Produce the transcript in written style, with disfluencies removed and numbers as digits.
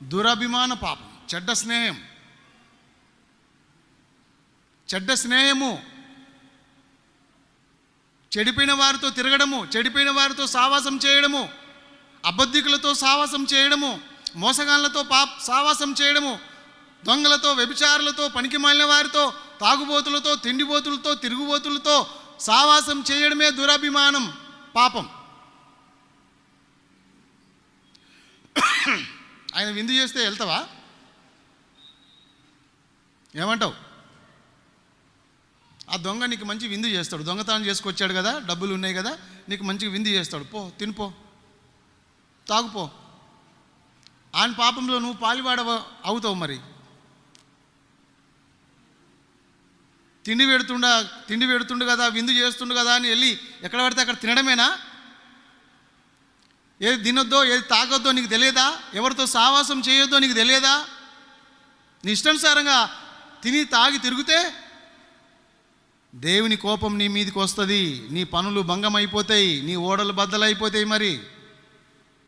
దురభిమాన పాపం, చెడ్డ స్నేహం, చెడ్డ స్నేహము, చెడిపోయిన వారితో తిరగడము, చెడిపోయిన వారితో సావాసం చేయడము, అబద్ధికులతో సావాసం చేయడము, మోసగాళ్ళతో సావాసం చేయడము, దొంగలతో, వ్యభిచారులతో, పనికిమాలిన వారితో, తాగుబోతులతో, తిండిబోతులతో, తిరుగుబోతులతో సావాసం చేయడమే దురభిమానం, పాపం. ఆయన విందు చేస్తే వెళ్తావా? ఏమంటావు? ఆ దొంగ నీకు మంచి విందు చేస్తాడు, దొంగతనం చేసుకొచ్చాడు కదా, డబ్బులు ఉన్నాయి కదా, నీకు మంచిగా విందు చేస్తాడు. పో, తినిపో, తాగుపో. ఆయన పాపంలో నువ్వు పాలివాడ అవుతావు. మరి తిండి పెడుతుండు కదా, విందు చేస్తుండు కదా అని వెళ్ళి ఎక్కడ పడితే అక్కడ తినడమేనా? ఏది తినొద్దో, ఏది తాగొద్దో నీకు తెలియదా? ఎవరితో సావాసం చేయొద్దో నీకు తెలియదా? నీ ఇష్టానుసారంగా తిని తాగి తిరిగితే దేవుని కోపం నీ మీదకి వస్తుంది, నీ పనులు భంగం అయిపోతాయి, నీ ఓడలు బద్దలైపోతాయి. మరి